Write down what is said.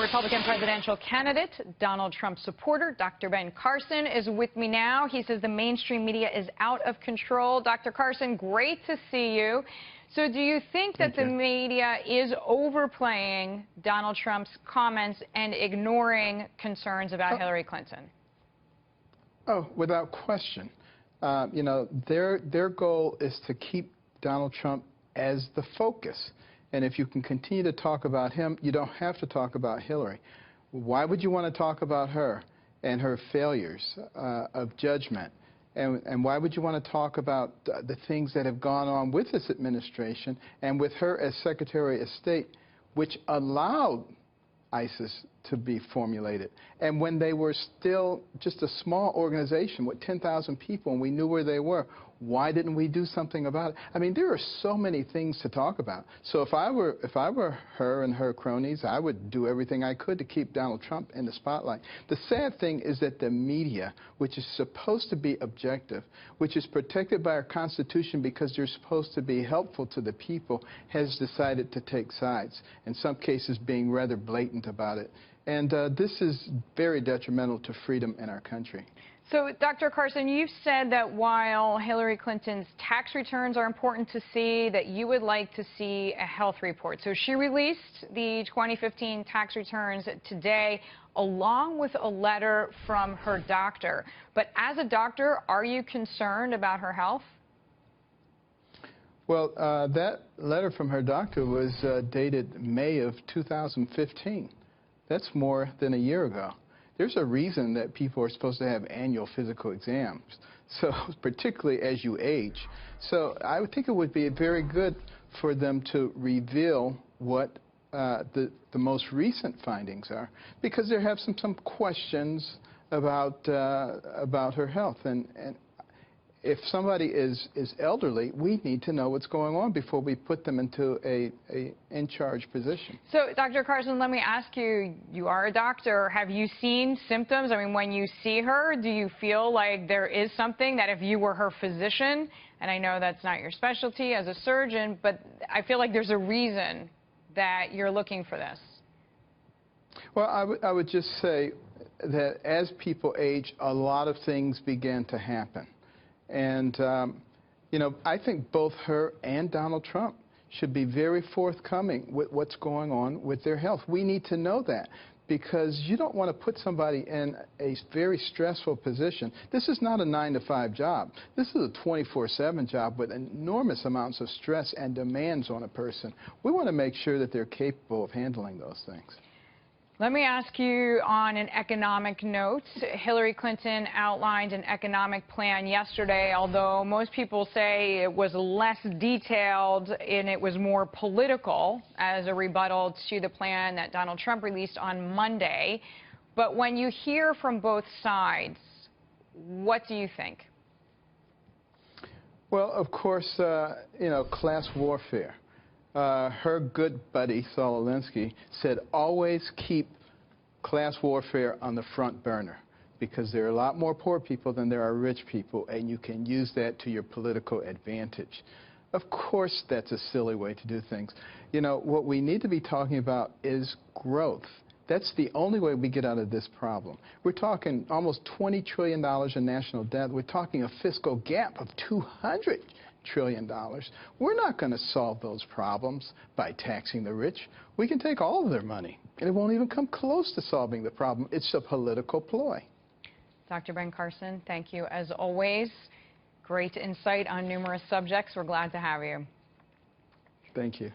Former Republican presidential candidate, Donald Trump supporter, Dr. Ben Carson is with me now. He says the mainstream media is out of control. Dr. Carson, great to see you. So do you think that the media is overplaying Donald Trump's comments and ignoring concerns about Hillary Clinton? Oh, without question. You know, their goal is to keep Donald Trump as the focus. And if you can continue to talk about him, you don't have to talk about Hillary. Why would you want to talk about her and her failures of judgment? And why would you want to talk about the things that have gone on with this administration and with her as Secretary of State, which allowed ISIS to be formulated? And when they were still just a small organization with 10,000 people and we knew where they were, why didn't we do something about it? I mean, there are so many things to talk about. So if I were her and her cronies, I would do everything I could to keep Donald Trump in the spotlight. The sad thing is that the media, which is supposed to be objective, which is protected by our Constitution because they're supposed to be helpful to the people, has decided to take sides, in some cases being rather blatant about it. And this is very detrimental to freedom in our country. So, Dr. Carson, you've said that while Hillary Clinton's tax returns are important to see, that you would like to see a health report. So she released the 2015 tax returns today, along with a letter from her doctor. But as a doctor, are you concerned about her health? Well, that letter from her doctor was dated May of 2015. That's more than a year ago. There's a reason that people are supposed to have annual physical exams, so particularly as you age. So I would think it would be very good for them to reveal what the most recent findings are, because there have some questions about her health. And if somebody is elderly, we need to know what's going on before we put them into a in-charge position. So, Dr. Carson, let me ask you, you are a doctor. Have you seen symptoms? I mean, when you see her, do you feel like there is something that if you were her physician, and I know that's not your specialty as a surgeon, but I feel like there's a reason that you're looking for this? Well, I would just say that as people age, a lot of things begin to happen. And, you know, I think both her and Donald Trump should be very forthcoming with what's going on with their health. We need to know that, because you don't want to put somebody in a very stressful position. This is not a 9-to-5 job. This is a 24/7 job with enormous amounts of stress and demands on a person. We want to make sure that they're capable of handling those things. Let me ask you on an economic note. Hillary Clinton outlined an economic plan yesterday, although most people say it was less detailed and it was more political as a rebuttal to the plan that Donald Trump released on Monday. But when you hear from both sides, what do you think? Well, of course, you know, class warfare. Her good buddy, Saul Alinsky, said always keep class warfare on the front burner, because there are a lot more poor people than there are rich people, and you can use that to your political advantage. Of course, that's a silly way to do things. You know, what we need to be talking about is growth. That's the only way we get out of this problem. We're talking almost $20 trillion in national debt. We're talking a fiscal gap of $200 trillion. We're not going to solve those problems by taxing the rich. We can take all of their money, and it won't even come close to solving the problem. It's a political ploy. Dr. Ben Carson, thank you as always. Great insight on numerous subjects. We're glad to have you. Thank you.